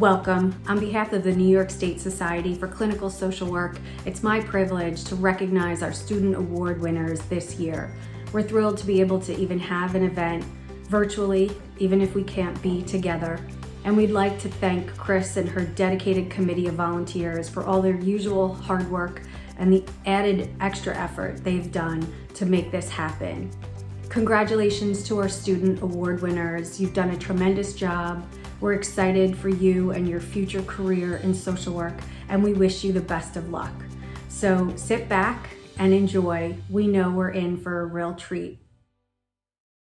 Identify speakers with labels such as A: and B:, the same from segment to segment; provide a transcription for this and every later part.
A: Welcome. On behalf of the New York State Society for Clinical Social Work, it's my privilege to recognize our student award winners this year. We're thrilled to be able to even have an event virtually, even if we can't be together. And we'd like to thank Chris and her dedicated committee of volunteers for all their usual hard work and the added extra effort they've done to make this happen. Congratulations to our student award winners. You've done a tremendous job. We're excited for you and your future career in social work, and we wish you the best of luck. So sit back and enjoy. We know we're in for a real treat.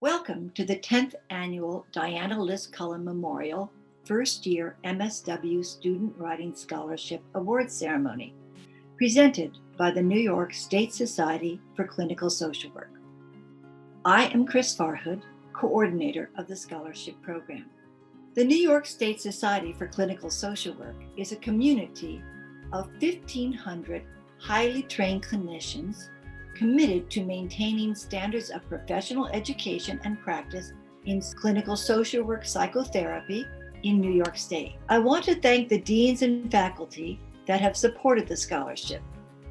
B: Welcome to the 10th Annual Diana Liss Cullen Memorial First Year MSW Student Writing Scholarship Award Ceremony, presented by the New York State Society for Clinical Social Work. I am Chris Farhood, coordinator of the scholarship program. The New York State Society for Clinical Social Work is a community of 1,500 highly trained clinicians committed to maintaining standards of professional education and practice in clinical social work psychotherapy in New York State. I want to thank the deans and faculty that have supported the scholarship,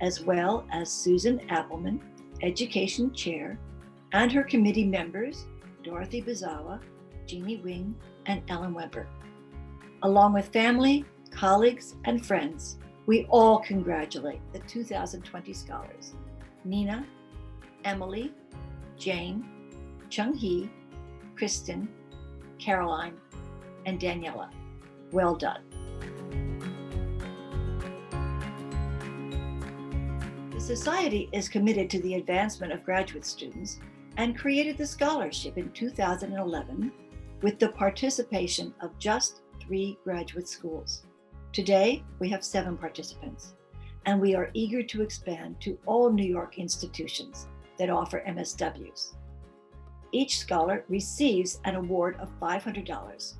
B: as well as Susan Appelman, Education Chair, and her committee members, Dorothy Bazawa, Jeannie Wing, and Ellen Weber. Along with family, colleagues, and friends, we all congratulate the 2020 scholars, Nina, Emily, Jane, Chung-hee, Kristen, Caroline, and Daniela. Well done. The Society is committed to the advancement of graduate students and created the scholarship in 2011 with the participation of just 3 graduate schools. Today, we have 7 participants, and we are eager to expand to all New York institutions that offer MSWs. Each scholar receives an award of $500,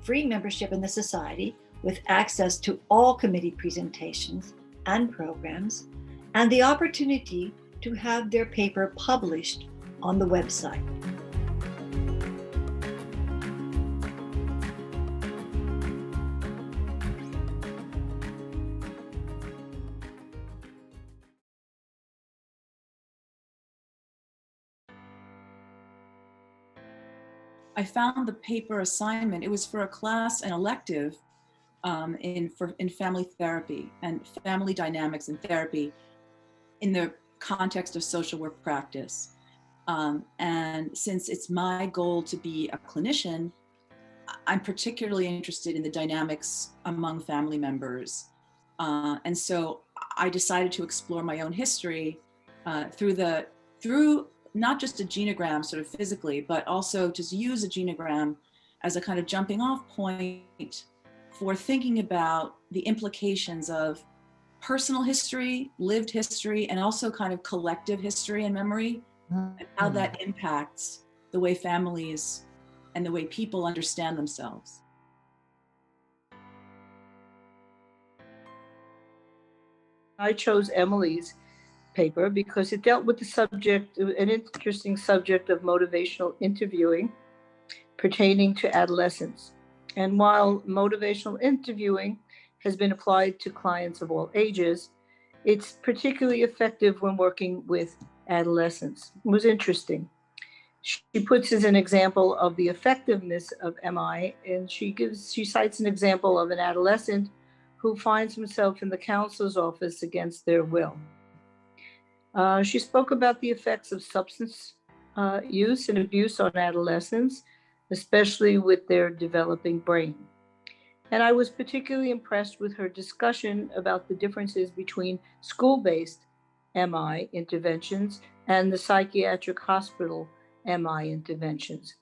B: free membership in the Society with access to all committee presentations and programs, and the opportunity to have their paper published on the website.
C: I found the paper assignment. It was for a class, an elective in family therapy and family dynamics and therapy in the context of social work practice. And since it's my goal to be a clinician, I'm particularly interested in the dynamics among family members. And so I decided to explore my own history through not just a genogram sort of physically, but also to use a genogram as a kind of jumping off point for thinking about the implications of personal history, lived history, and also kind of collective history and memory, and how that impacts the way families and the way people understand themselves.
D: I chose Emily's paper because it dealt with the subject, an interesting subject of motivational interviewing pertaining to adolescence. And while motivational interviewing has been applied to clients of all ages, it's particularly effective when working with adolescents. It was interesting. She puts as an example of the effectiveness of MI, and she cites an example of an adolescent who finds himself in the counselor's office against their will. She spoke about the effects of substance use and abuse on adolescents, especially with their developing brain. And I was particularly impressed with her discussion about the differences between school-based MI interventions and the psychiatric hospital MI interventions.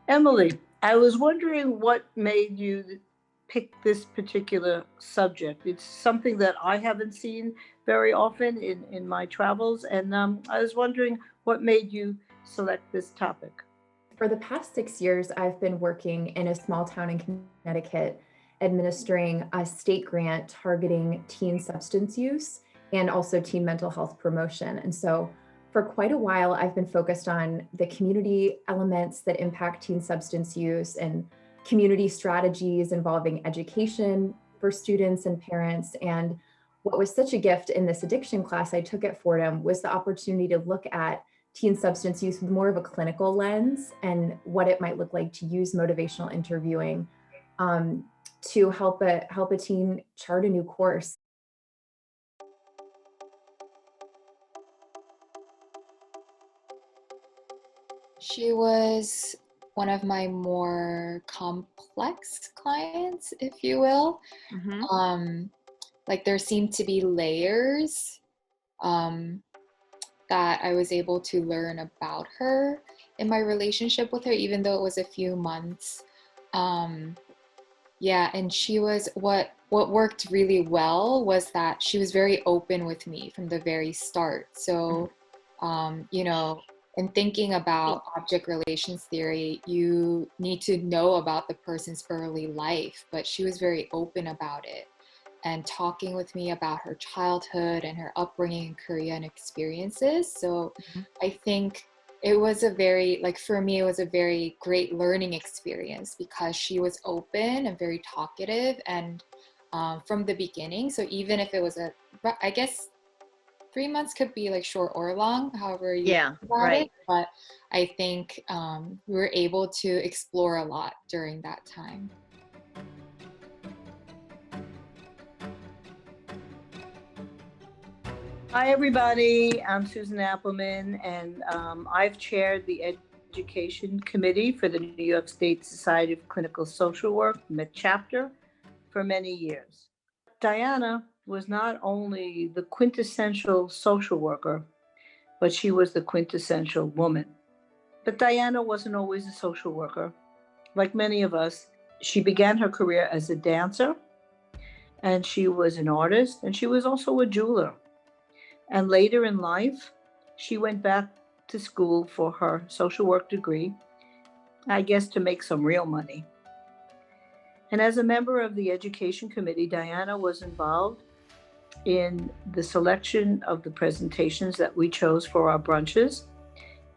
D: Emily, I was wondering what made you pick this particular subject. It's something that I haven't seen very often in my travels, and I was wondering what made you select this topic.
E: For the past 6 years, I've been working in a small town in Connecticut, administering a state grant targeting teen substance use and also teen mental health promotion. And so for quite a while, I've been focused on the community elements that impact teen substance use and community strategies involving education for students and parents. And what was such a gift in this addiction class I took at Fordham was the opportunity to look at teen substance use with more of a clinical lens and what it might look like to use motivational interviewing to help a teen chart a new course.
F: She was one of my more complex clients, if you will. Like there seemed to be layers that I was able to learn about her in my relationship with her, even though it was a few months. Yeah, and she was what worked really well was that she was very open with me from the very start. So, you know, in thinking about object relations theory, you need to know about the person's early life, but she was very open about it and talking with me about her childhood and her upbringing in Korea and experiences. So I think it was a very, like for me, it was a very great learning experience because she was open and very talkative and from the beginning. So even if it was I guess 3 months could be like short or long, however you think about it. But I think we were able to explore a lot during that time.
D: Hi, everybody. I'm Susan Appleman, and I've chaired the Education Committee for the New York State Society of Clinical Social Work, MIT chapter, for many years. Diana was not only the quintessential social worker, but she was the quintessential woman. But Diana wasn't always a social worker. Like many of us, she began her career as a dancer, and she was an artist, and she was also a jeweler. And later in life, she went back to school for her social work degree, I guess to make some real money. And as a member of the Education Committee, Diana was involved in the selection of the presentations that we chose for our brunches.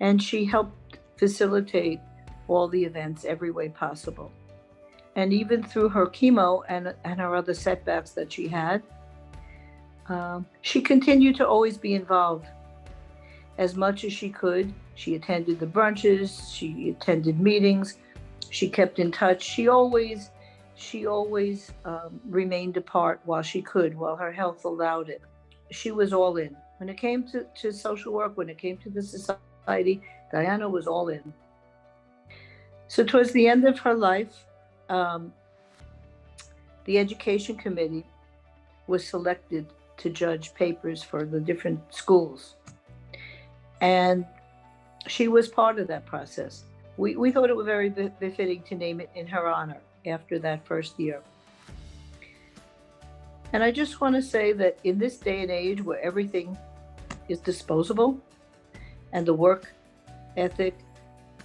D: And she helped facilitate all the events every way possible. And even through her chemo and her other setbacks that she had, she continued to always be involved as much as she could. She attended the brunches, she attended meetings, she kept in touch. She always remained apart while she could, while her health allowed it. She was all in. When it came to social work, when it came to the society, Diana was all in. So towards the end of her life, the Education Committee was selected to judge papers for the different schools. And she was part of that process. We thought it was very befitting to name it in her honor after that first year. And I just want to say that in this day and age where everything is disposable and the work ethic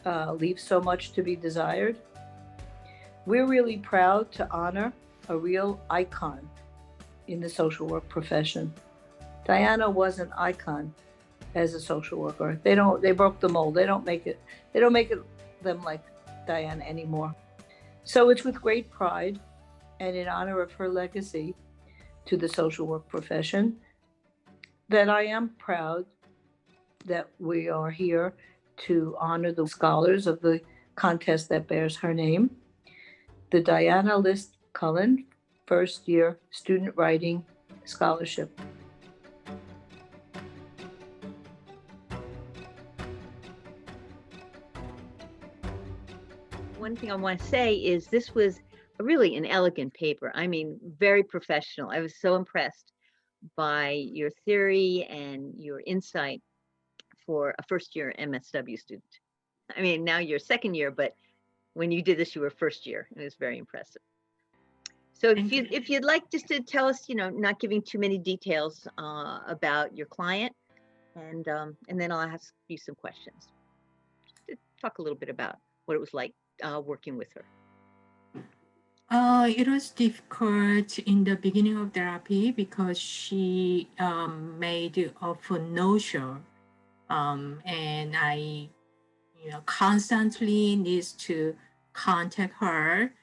D: leaves so much to be desired, we're really proud to honor a real icon in the social work profession. Diana was an icon as a social worker. They broke the mold. They don't make it them like Diana anymore. So it's with great pride and in honor of her legacy to the social work profession that I am proud that we are here to honor the scholars of the contest that bears her name, the Diana List Cullen First Year Student Writing Scholarship.
G: One thing I want to say is this was really an elegant paper. I mean, very professional. I was so impressed by your theory and your insight for a first year MSW student. I mean, now you're second year, but when you did this, you were first year. It was very impressive. So if you'd like just to tell us, not giving too many details about your client, and then I'll ask you some questions. Just to talk a little bit about what it was like working with her.
H: It was difficult in the beginning of therapy because she made often no-show, and I constantly needs to contact her,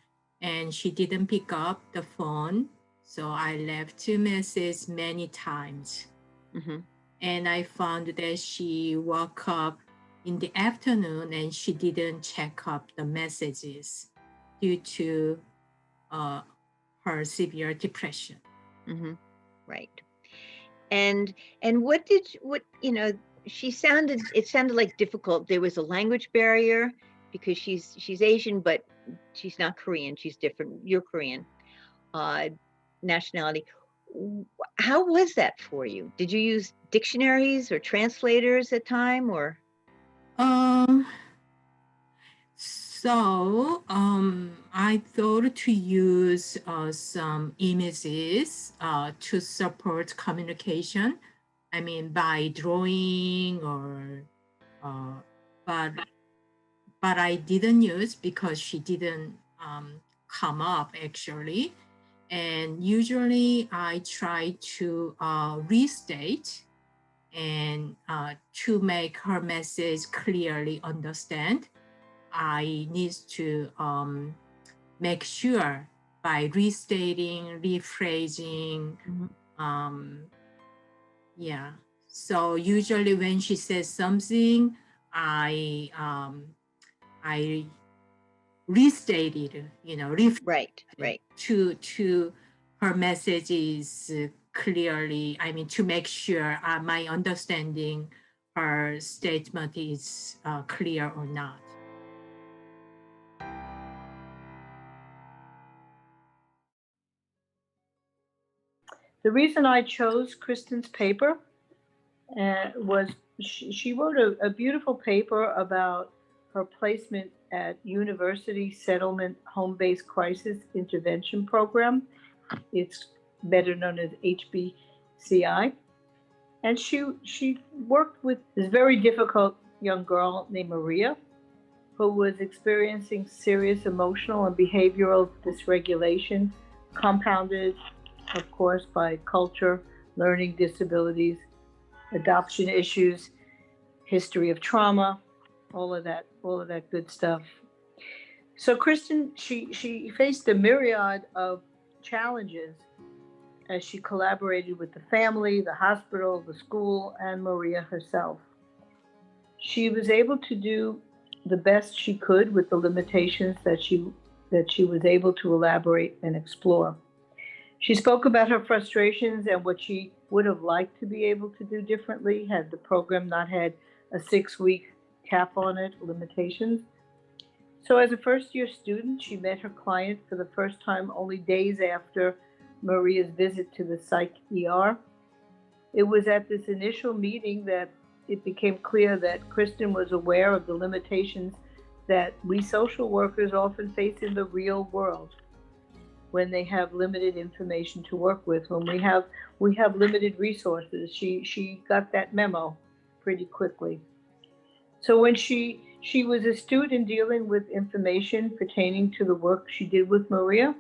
H: and she didn't pick up the phone. So I left a message many times.
G: Mm-hmm.
H: And I found that she woke up in the afternoon and she didn't check up the messages due to her severe depression.
G: Mm-hmm. Right. And what it sounded like difficult. There was a language barrier because she's Asian, but she's not Korean. She's different. You're Korean nationality. How was that for you? Did you use dictionaries or translators at time, or?
H: I thought to use some images to support communication. I mean, by drawing or, but I didn't use because she didn't come up actually. And usually I try to restate and to make her message clearly understand. I need to make sure by restating, rephrasing. Yeah. So usually when she says something, I restated,
G: Right.
H: to her message is clearly, I mean, to make sure my understanding her statement is clear or not.
D: The reason I chose Kristen's paper was she wrote a beautiful paper about her placement at University Settlement Home-Based Crisis Intervention Program. It's better known as HBCI. And she worked with this very difficult young girl named Maria, who was experiencing serious emotional and behavioral dysregulation, compounded, of course, by culture, learning disabilities, adoption issues, history of trauma, all of that good stuff. So Kristen, she faced a myriad of challenges as she collaborated with the family, the hospital, the school, and Maria herself. She was able to do the best she could with the limitations that she was able to elaborate and explore. She spoke about her frustrations and what she would have liked to be able to do differently had the program not had a 6-week cap on it, limitations. So as a first-year student, she met her client for the first time only days after Maria's visit to the psych ER. It was at this initial meeting that it became clear that Kristen was aware of the limitations that we social workers often face in the real world when they have limited information to work with, when we have limited resources. She got that memo pretty quickly. So when she was astute in dealing with information pertaining to the work she did with Maria,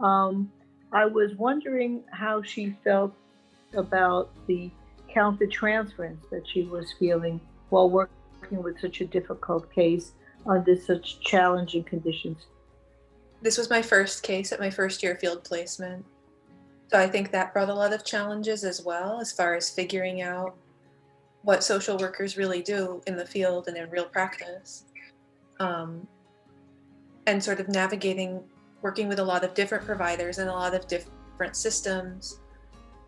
D: I was wondering how she felt about the countertransference that she was feeling while working with such a difficult case under such challenging conditions.
I: This was my first case at my first year field placement. So I think that brought a lot of challenges as well, as far as figuring out what social workers really do in the field and in real practice. And sort of navigating, working with a lot of different providers and a lot of different systems,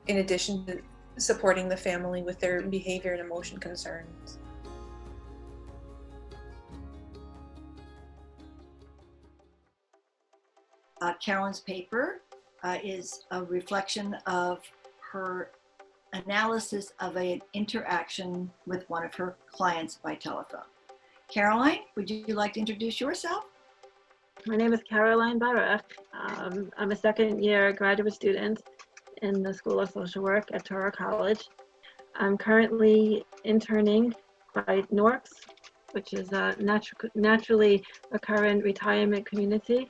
I: in addition to supporting the family with their behavior and emotion concerns.
B: Carolyn's paper is a reflection of her analysis of an interaction with one of her clients by telephone. Caroline, would you like to introduce yourself?
J: My name is Caroline Barak. I'm a second-year graduate student in the School of Social Work at Torah College. I'm currently interning by Norks, which is a naturally occurring retirement community,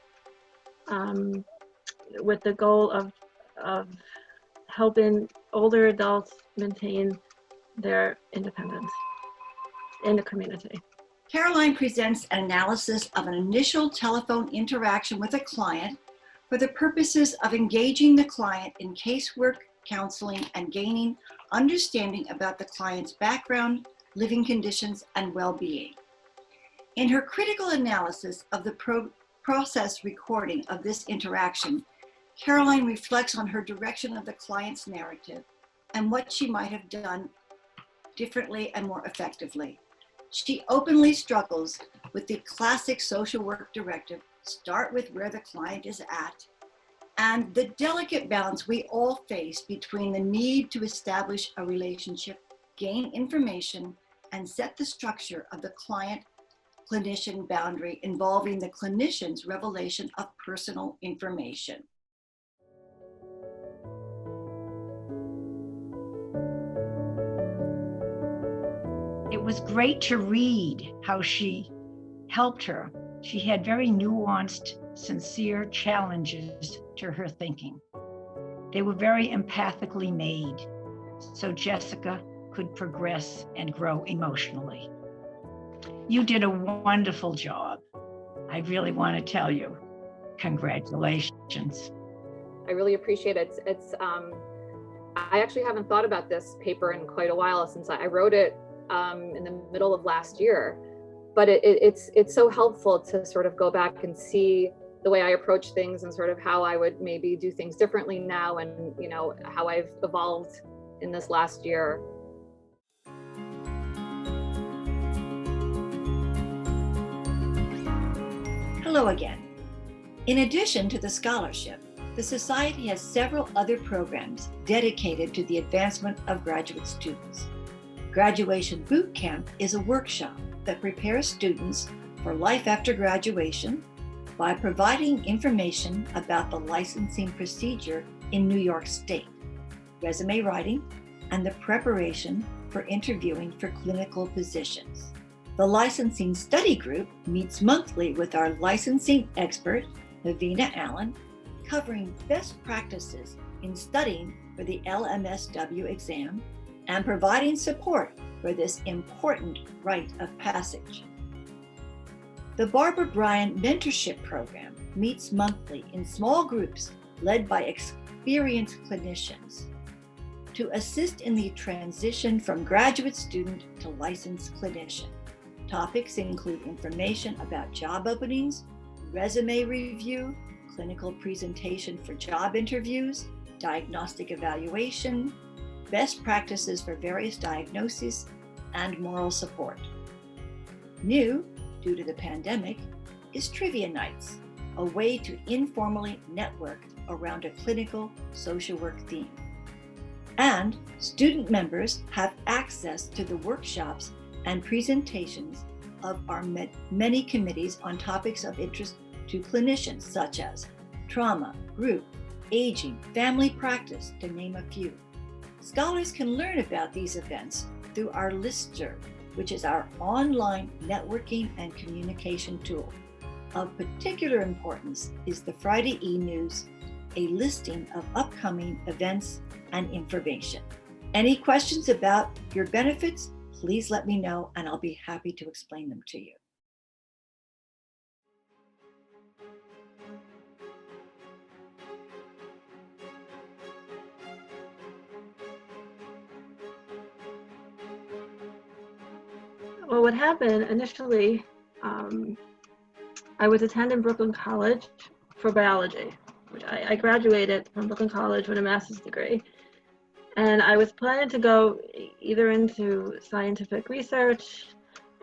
J: with the goal of helping older adults maintain their independence in the community.
B: Caroline presents an analysis of an initial telephone interaction with a client for the purposes of engaging the client in casework, counseling, and gaining understanding about the client's background, living conditions, and well-being. In her critical analysis of the process recording of this interaction, Caroline reflects on her direction of the client's narrative and what she might have done differently and more effectively. She openly struggles with the classic social work directive, start with where the client is at, and the delicate balance we all face between the need to establish a relationship, gain information, and set the structure of the client-clinician boundary involving the clinician's revelation of personal information.
K: It was great to read how she helped her. She had very nuanced, sincere challenges to her thinking. They were very empathically made, so Jessica could progress and grow emotionally. You did a wonderful job. I really want to tell you, congratulations.
L: I really appreciate it. I actually haven't thought about this paper in quite a while since I wrote it in the middle of last year, but it's so helpful to sort of go back and see the way I approach things and sort of how I would maybe do things differently now, and how I've evolved in this last year.
B: Hello again. In addition to the scholarship, the Society has several other programs dedicated to the advancement of graduate students. Graduation Boot Camp is a workshop that prepares students for life after graduation by providing information about the licensing procedure in New York State, resume writing, and the preparation for interviewing for clinical positions. The Licensing Study Group meets monthly with our licensing expert, Navina Allen, covering best practices in studying for the LMSW exam and providing support for this important rite of passage. The Barbara Bryant Mentorship Program meets monthly in small groups led by experienced clinicians to assist in the transition from graduate student to licensed clinician. Topics include information about job openings, resume review, clinical presentation for job interviews, diagnostic evaluation, best practices for various diagnoses, and moral support. New, due to the pandemic, is Trivia Nights, a way to informally network around a clinical social work theme. And student members have access to the workshops and presentations of our many committees on topics of interest to clinicians, such as trauma, group, aging, family practice, to name a few. Scholars can learn about these events through our listserv, which is our online networking and communication tool. Of particular importance is the Friday e-News, a listing of upcoming events and information. Any questions about your benefits, please let me know and I'll be happy to explain them to you.
J: Well, what happened initially, I was attending Brooklyn College for biology, which I graduated from Brooklyn College with a master's degree. And I was planning to go either into scientific research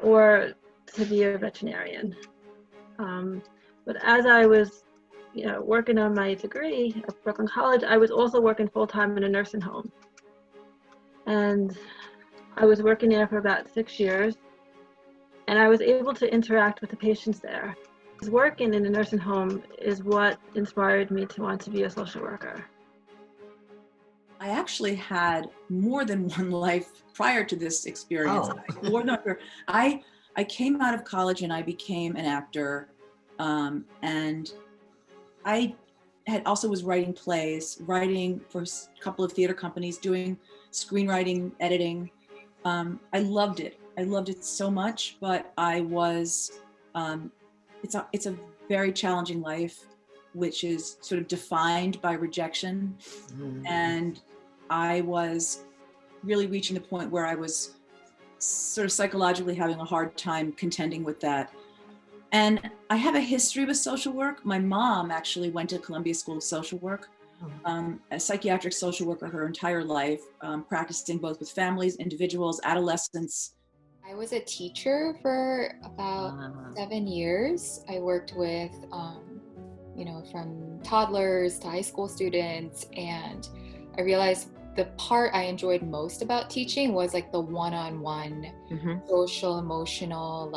J: or to be a veterinarian. But as I was, working on my degree at Brooklyn College, I was also working full-time in a nursing home. And I was working there for about 6 years, and I was able to interact with the patients there. Working in a nursing home is what inspired me to want to be a social worker.
C: I actually had more than one life prior to this experience. I came out of college and I became an actor, and I had also was writing plays, writing for a couple of theater companies, doing screenwriting, editing. I loved it. I loved it so much, but I was, it's a very challenging life, which is sort of defined by rejection. And I was really reaching the point where I was sort of psychologically having a hard time contending with that. And I have a history with social work. My mom actually went to Columbia School of Social Work, a psychiatric social worker her entire life, practicing both with families, individuals, adolescents.
F: I was a teacher for about 7 years. I worked with, from toddlers to high school students, and I realized the part I enjoyed most about teaching was like the one-on-one social, emotional,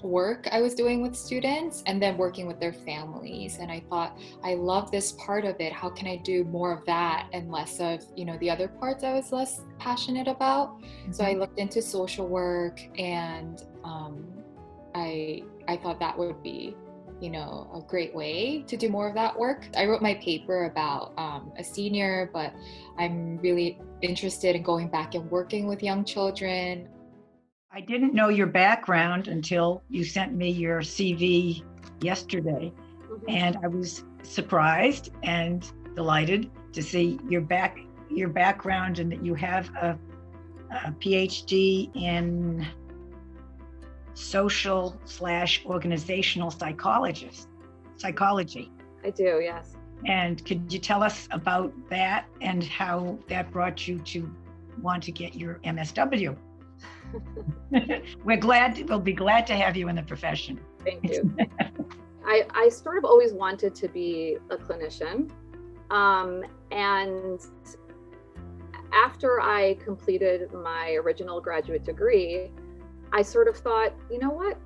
F: work I was doing with students, and then working with their families. And I thought, I love this part of it. How can I do more of that and less of, the other parts I was less passionate about? So I looked into social work, and I thought that would be, a great way to do more of that work. I wrote my paper about a senior, but I'm really interested in going back and working with young children.
K: I didn't know your background until you sent me your CV yesterday, and I was surprised and delighted to see your background, and that you have a PhD in social/organizational psychology.
L: I do, yes.
K: And could you tell us about that and how that brought you to want to get your MSW? We'll be glad to have you in the profession.
L: Thank you. I sort of always wanted to be a clinician. And after I completed my original graduate degree, I sort of thought, you know what,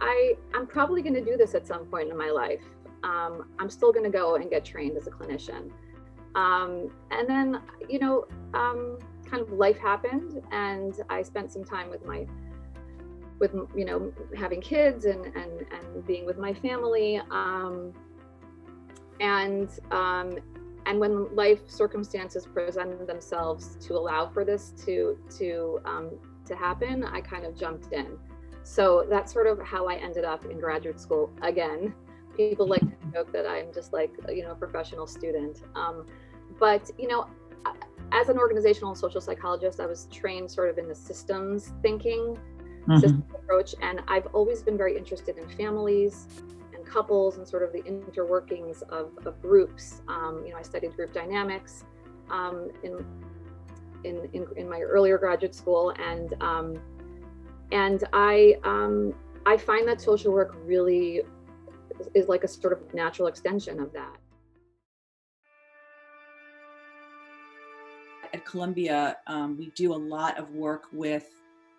L: I'm probably going to do this at some point in my life. I'm still going to go and get trained as a clinician. And then, kind of life happened, and I spent some time with having kids and being with my family. And when life circumstances presented themselves to allow for this to happen, I kind of jumped in. So that's sort of how I ended up in graduate school again. People like to joke that I'm just like, a professional student. But, as an organizational and social psychologist, I was trained sort of in the systems thinking, system approach. And I've always been very interested in families and couples and sort of the interworkings of groups. I studied group dynamics in my earlier graduate school. And I find that social work really is like a sort of natural extension of that.
C: At Columbia, we do a lot of work with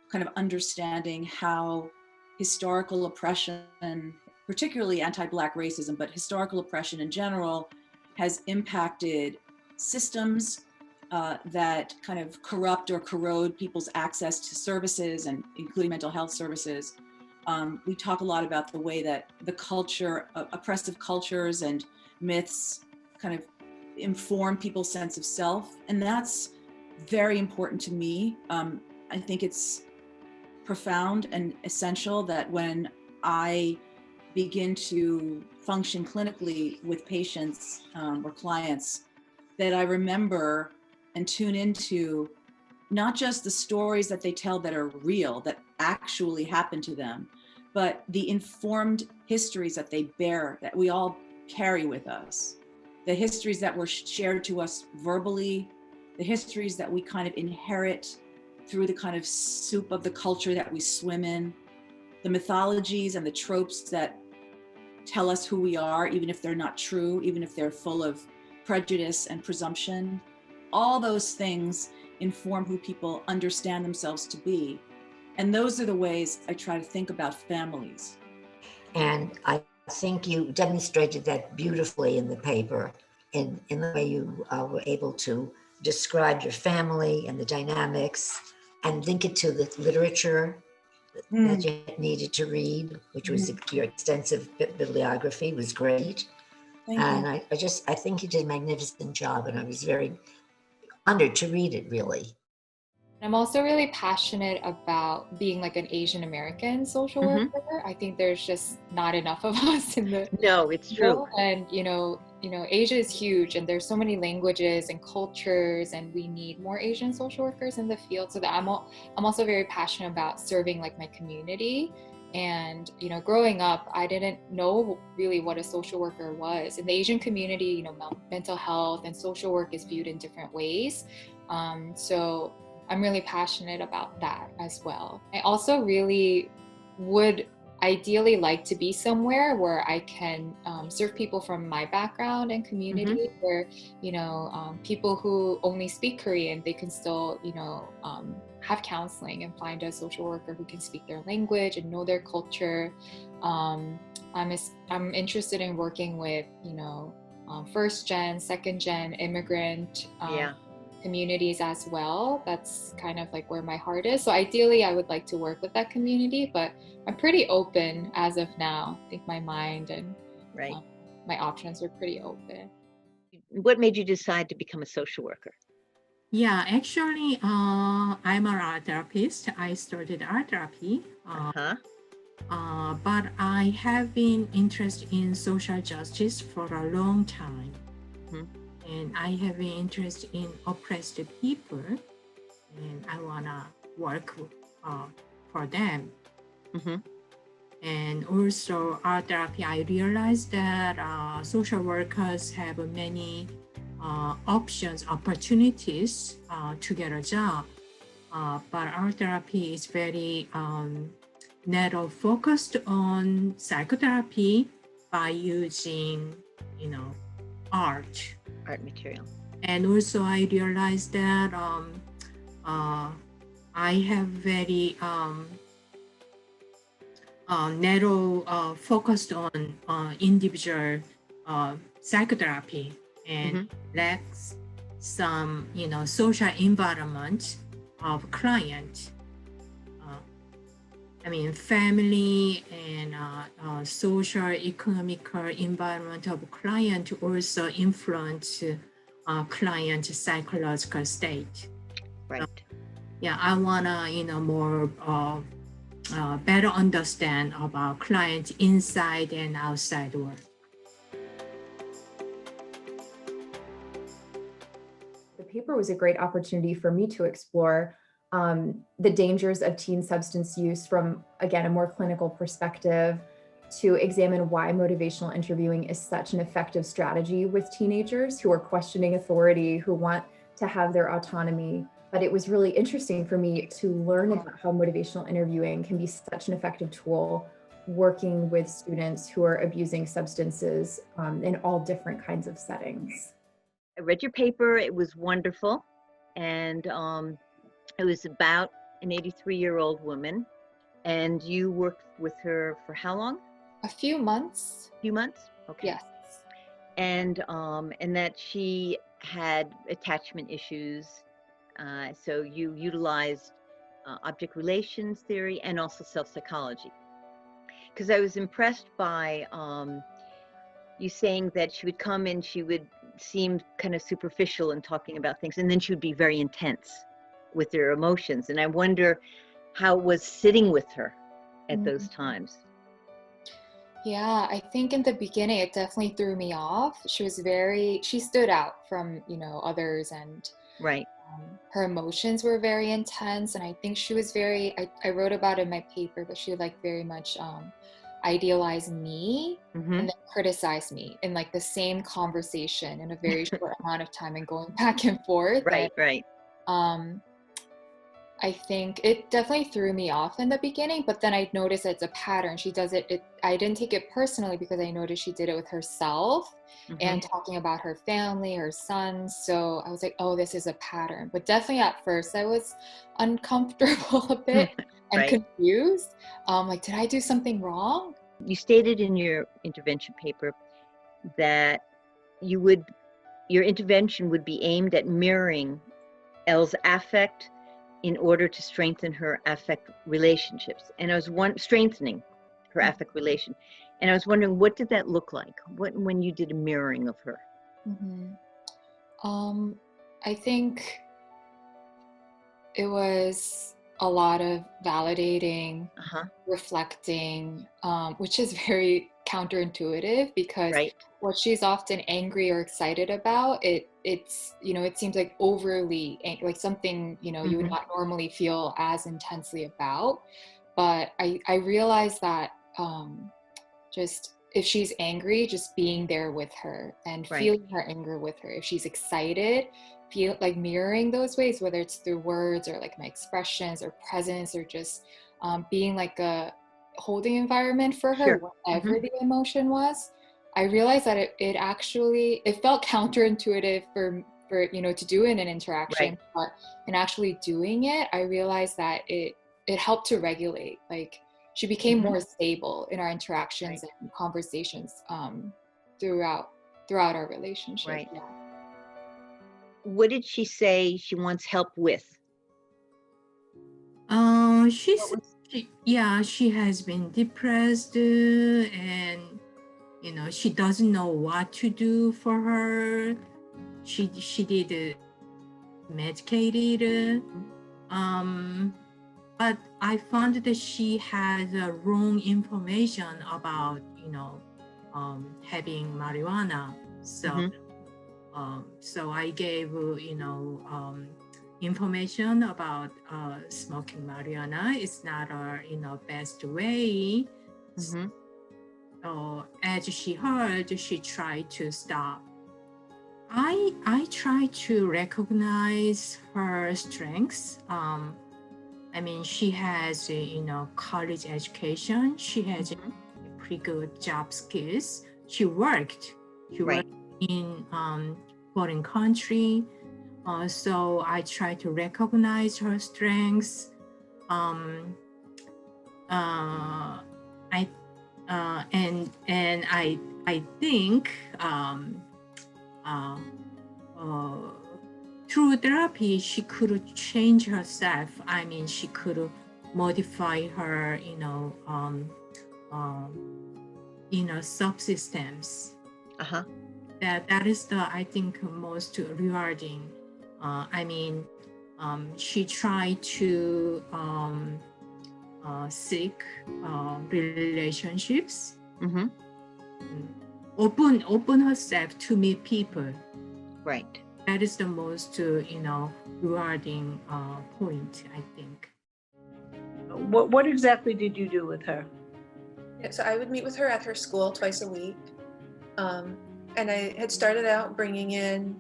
C: kind of understanding how historical oppression, particularly anti-Black racism, but historical oppression in general, has impacted systems that kind of corrupt or corrode people's access to services, and including mental health services. We talk a lot about the way that the culture, oppressive cultures and myths kind of inform people's sense of self. And that's very important to me. I think it's profound and essential that when I begin to function clinically with patients or clients, that I remember and tune into not just the stories that they tell that are real, that actually happened to them, but the informed histories that they bear, that we all carry with us. The histories that were shared to us verbally, the histories that we kind of inherit through the kind of soup of the culture that we swim in, the mythologies and the tropes that tell us who we are, even if they're not true, even if they're full of prejudice and presumption. All those things inform who people understand themselves to be. And those are the ways I try to think about families.
M: And I think you demonstrated that beautifully in the paper, in the way you were able to describe your family and the dynamics and link it to the literature that you needed to read, which was your extensive bibliography was great. And I think you did a magnificent job, and I was very honored to read it, really.
F: I'm also really passionate about being like an Asian American social
G: Mhm.
F: worker. I think there's just not enough of us in the
G: No, it's true.
F: field. And Asia is huge, and there's so many languages and cultures, and we need more Asian social workers in the field. So that I'm also very passionate about serving like my community. And growing up, I didn't know really what a social worker was. In the Asian community, mental health and social work is viewed in different ways. So I'm really passionate about that as well. I also really would ideally like to be somewhere where I can serve people from my background and community, where people who only speak Korean, they can still have counseling and find a social worker who can speak their language and know their culture. I'm interested in working with first gen, second gen immigrant communities as well. That's kind of like where my heart is. So ideally, I would like to work with that community, but I'm pretty open as of now. I think my mind and my options are pretty open.
G: What made you decide to become a social worker?
H: Yeah, actually, I'm an art therapist. I started art therapy. But I have been interested in social justice for a long time. And I have been interested in oppressed people, and I want to work for them. And also art therapy, I realized that social workers have many options, opportunities to get a job. But art therapy is very narrow, focused on psychotherapy by using, art
G: material.
H: And also I realized that I have very narrow focused on individual psychotherapy and lacks some social environment of client. Family and social economical environment of client also influence client psychological state.
G: Right.
H: I wanna more better understand about client inside and outside world.
E: The paper was a great opportunity for me to explore the dangers of teen substance use from, again, a more clinical perspective, to examine why motivational interviewing is such an effective strategy with teenagers who are questioning authority, who want to have their autonomy. But it was really interesting for me to learn about how motivational interviewing can be such an effective tool working with students who are abusing substances in all different kinds of settings.
G: I read your paper. It was wonderful. And it was about an 83-year-old woman. And you worked with her for how long?
F: A few months.
G: A few months? Okay.
F: Yes.
G: And that she had attachment issues. So you utilized object relations theory and also self-psychology. Because I was impressed by you saying that she would come and she would seem kind of superficial in talking about things, and then she would be very intense with her emotions. And I wonder how it was sitting with her at those times.
F: Yeah, I think in the beginning it definitely threw me off. She stood out from others, and her emotions were very intense. And I think she was I wrote about it in my paper, but she very much idealized me and then criticized me in the same conversation in a very short amount of time, and going back and forth.
G: Right.
F: I think it definitely threw me off in the beginning, but then I noticed it's a pattern. She does it. I didn't take it personally because I noticed she did it with herself and talking about her family, her sons. So I was like, oh, this is a pattern. But definitely at first I was uncomfortable a bit and confused. Did I do something wrong?
G: You stated in your intervention paper that your intervention would be aimed at mirroring Elle's affect in order to strengthen her affect relationships. And I was strengthening her affect relation. And I was wondering, what did that look like? When you did a mirroring of her?
F: I think It was a lot of validating,
G: Uh-huh.
F: reflecting, which is very counterintuitive because
G: Right.
F: what she's often angry or excited about, it's it seems like overly like something you would
G: Mhm.
F: not normally feel as intensely about. But I realized that just if she's angry, just being there with her and
G: Right.
F: feeling her anger with her. If she's excited, feel like mirroring those ways, whether it's through words or like my expressions or presence or just being like a holding environment for her,
G: Sure.
F: whatever the emotion was. I realized that it actually it felt counterintuitive for to do in an interaction,
G: Right.
F: but in actually doing it, I realized that it helped to regulate. Like she became more stable in our interactions
G: Right.
F: and conversations throughout our relationship.
G: Right.
F: Yeah.
G: What did she say she wants help with?
H: She has been depressed, and she doesn't know what to do for her. She did medicated, but I found that she had wrong information about having marijuana. So so I gave information about smoking marijuana. It's not a best way. So as she heard, she tried to stop. I try to recognize her strengths. I mean, she has college education. She has pretty good job skills. She worked in foreign country. So I try to recognize her strengths. I think through therapy she could change herself. I mean, she could modify her subsystems. That is the, I think, most rewarding. I mean, she tried to seek relationships, open herself to meet people.
G: Right.
H: That is the most rewarding point, I think.
D: What exactly did you do with her?
I: Yeah, so I would meet with her at her school twice a week. And I had started out bringing in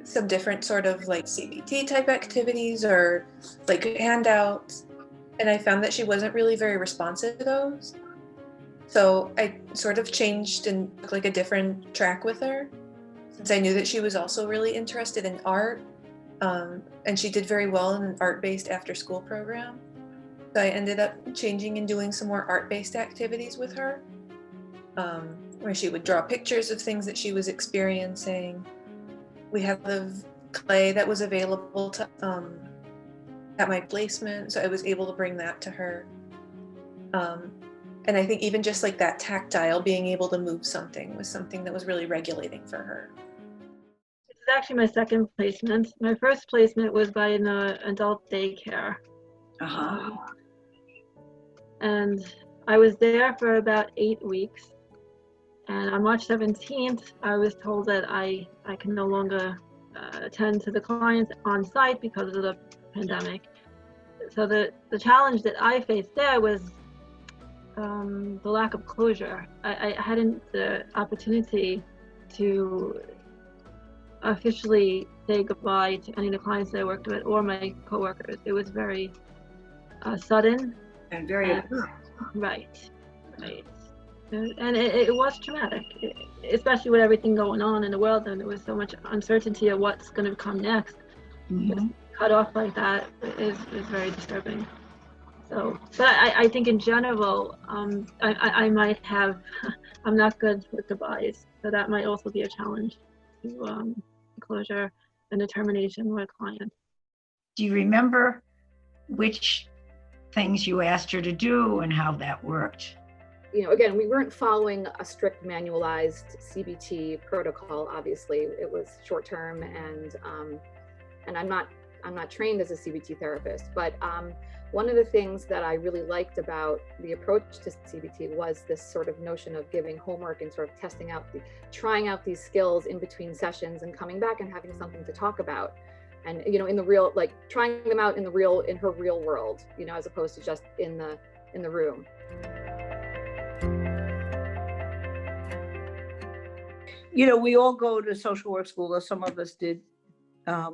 I: some different sort of like CBT type activities or like handouts. And I found that she wasn't really very responsive to those. So I sort of changed and took like a different track with her, since I knew that she was also really interested in art. And she did very well in an art-based after-school program. So I ended up changing and doing some more art-based activities with her, where she would draw pictures of things that she was experiencing. We had the clay that was available to at my placement, so I was able to bring that to her. And I think even just like that tactile, being able to move something was something that was really regulating for her.
J: This is actually my second placement. My first placement was by an adult daycare. And I was there for about 8 weeks. And on March 17th, I was told that I can no longer attend to the clients on site because of the pandemic. So the challenge that I faced there was the lack of closure. I hadn't the opportunity to officially say goodbye to any of the clients that I worked with or my coworkers. It was very sudden.
B: And very abrupt.
J: Right. And it was traumatic, especially with everything going on in the world, and there was so much uncertainty of what's going to come next. Cut off like that is very disturbing. So, but I think in general, I might have, I'm not good with goodbyes, so that might also be a challenge to closure and determination with clients.
K: Do you remember which things you asked her to do and how that worked?
L: Again, we weren't following a strict manualized CBT protocol. Obviously, it was short term, and I'm not I'm not trained as a CBT therapist, but one of the things that I really liked about the approach to CBT was this sort of notion of giving homework and sort of trying out these skills in between sessions and coming back and having something to talk about. And, you know, in the real, like trying them out in her real world, you know, as opposed to just in the room.
D: You know, we all go to social work school, or some of us did,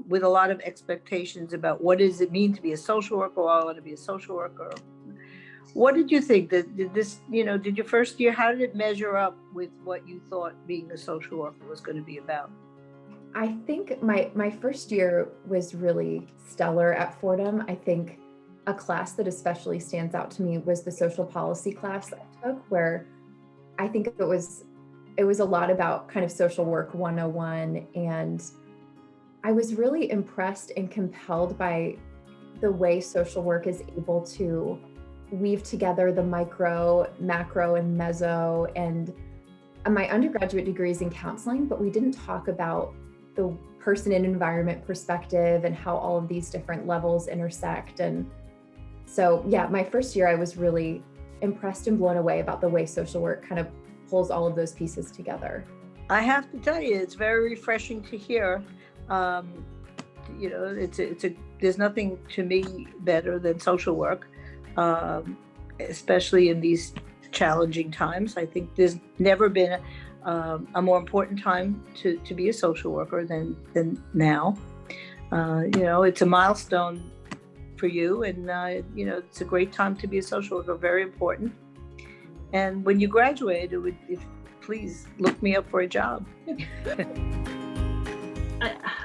D: with a lot of expectations about what does it mean to be a social worker, or I want to be a social worker. What did you think? Did this, you know, did your first year, how did it measure up with what you thought being a social worker was going to be about?
E: I think my first year was really stellar at Fordham. I think a class that especially stands out to me was the social policy class that I took, where I think it was a lot about kind of social work 101. And I was really impressed and compelled by the way social work is able to weave together the micro, macro, and meso. And my undergraduate degree is in counseling, but we didn't talk about the person and environment perspective and how all of these different levels intersect. And so, yeah, my first year, I was really impressed and blown away about the way social work kind of pulls all of those pieces together.
D: I have to tell you, it's very refreshing to hear. You know, there's nothing to me better than social work, especially in these challenging times. I think there's never been a more important time to be a social worker than now. You know, it's a milestone for you, and you know, it's a great time to be a social worker, very important. And when you graduate, please look me up for a job.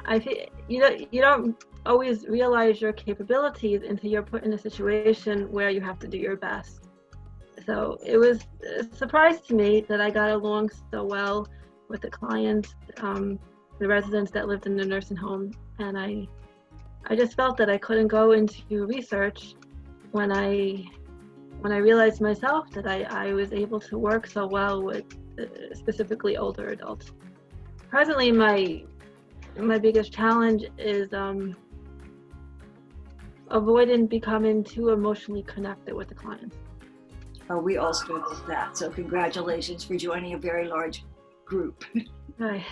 J: I think you don't always realize your capabilities until you're put in a situation where you have to do your best. So it was a surprise to me that I got along so well with the clients, the residents that lived in the nursing home, and I just felt that I couldn't go into research when I realized myself that I was able to work so well with specifically older adults. Presently, my biggest challenge is avoiding becoming too emotionally connected with the clients.
B: We all struggle with that. So congratulations for joining a very large group.
J: Right.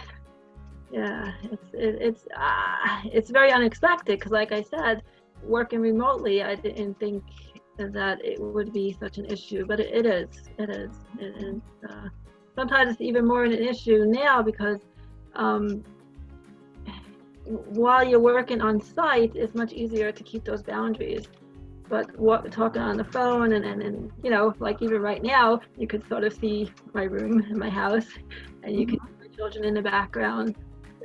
J: Yeah, it's very unexpected because, like I said, working remotely, I didn't think that it would be such an issue, but it is. Sometimes it's even more an issue now because while you're working on site, it's much easier to keep those boundaries. But talking on the phone and you know, like even right now, you could sort of see my room in my house, and you can see my children in the background.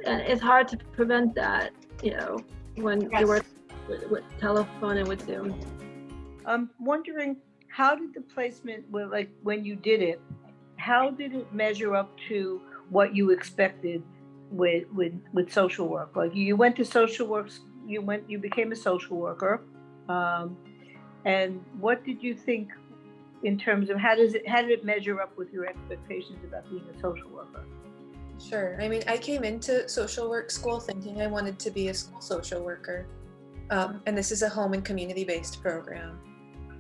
J: And it's hard to prevent that, you know, when you work with telephone and with Zoom.
D: I'm wondering, how did the placement, like when you did it, how did it measure up to what you expected with social work? Like you went to social work, you became a social worker, and what did you think in terms of how did it measure up with your expectations about being a social worker?
I: Sure. I mean, I came into social work school thinking I wanted to be a school social worker, and this is a home and community-based program.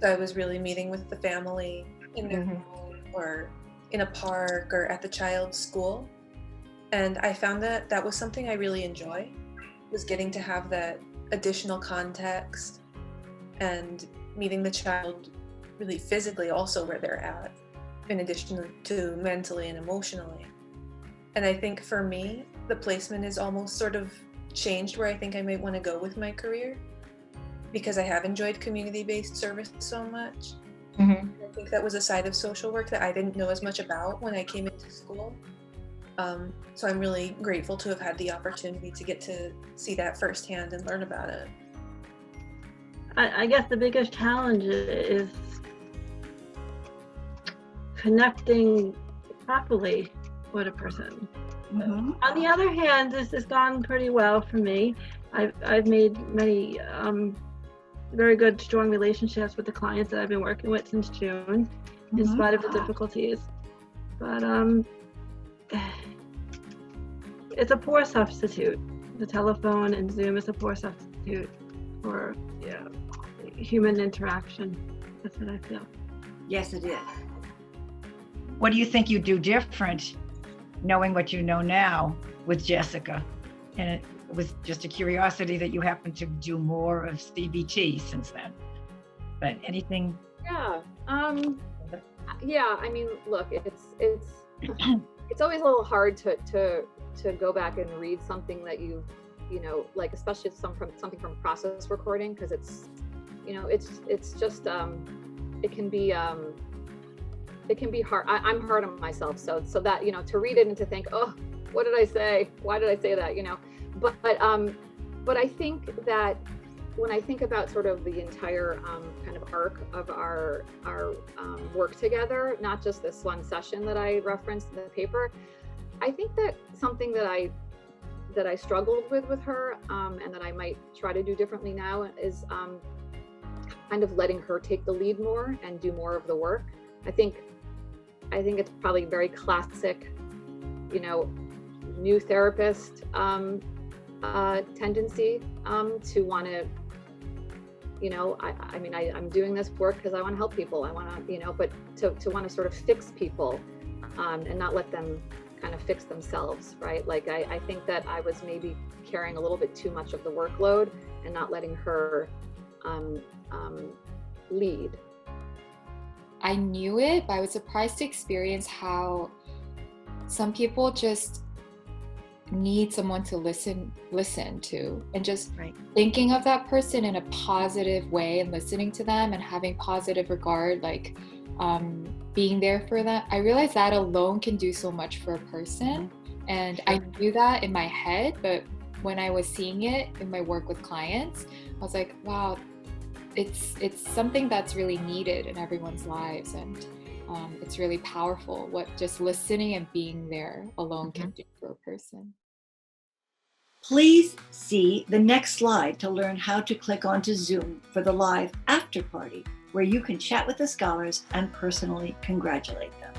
I: So I was really meeting with the family in their home or in a park or at the child's school. And I found that was something I really enjoy, was getting to have that additional context and meeting the child really physically also where they're at, in addition to mentally and emotionally. And I think for me, the placement is almost sort of changed where I think I might want to go with my career, because I have enjoyed community-based service so much. I think that was a side of social work that I didn't know as much about when I came into school. So I'm really grateful to have had the opportunity to get to see that firsthand and learn about it.
J: I guess the biggest challenge is connecting properly with a person. On the other hand, this has gone pretty well for me. I've made many very good, strong relationships with the clients that I've been working with since June, in spite of the difficulties. But it's a poor substitute. The telephone and Zoom is a poor institute for human interaction. That's what I feel.
B: Yes, it is.
K: What do you think you do different, knowing what you know now with Jessica? And it was just a curiosity that you happen to do more of CBT since then. But anything?
L: Yeah. Yeah. I mean, look, it's always a little hard to go back and read something that you know, like especially something from process recording, because it's, you know, it's just it can be hard. I'm hard on myself, so that, you know, to read it and to think, oh, what did I say? Why did I say that? You know, but I think that when I think about sort of the entire kind of arc of our work together, not just this one session that I referenced in the paper, I think that something that I struggled with her and that I might try to do differently now is kind of letting her take the lead more and do more of the work. I think it's probably very classic, you know, new therapist tendency to want to, you know, I mean, I'm doing this work because I want to help people. I want to, you know, but to want to sort of fix people and not let them kind of fix themselves, right? Like I think that I was maybe carrying a little bit too much of the workload and not letting her lead.
F: I knew it, but I was surprised to experience how some people just need someone to listen to, and just thinking of that person in a positive way and listening to them and having positive regard, like being there for them. I realized that alone can do so much for a person. And I knew that in my head, but when I was seeing it in my work with clients, I was like, wow, it's something that's really needed in everyone's lives. And it's really powerful what just listening and being there alone can do for a person.
B: Please see the next slide to learn how to click onto Zoom for the live after party, where you can chat with the scholars and personally congratulate them.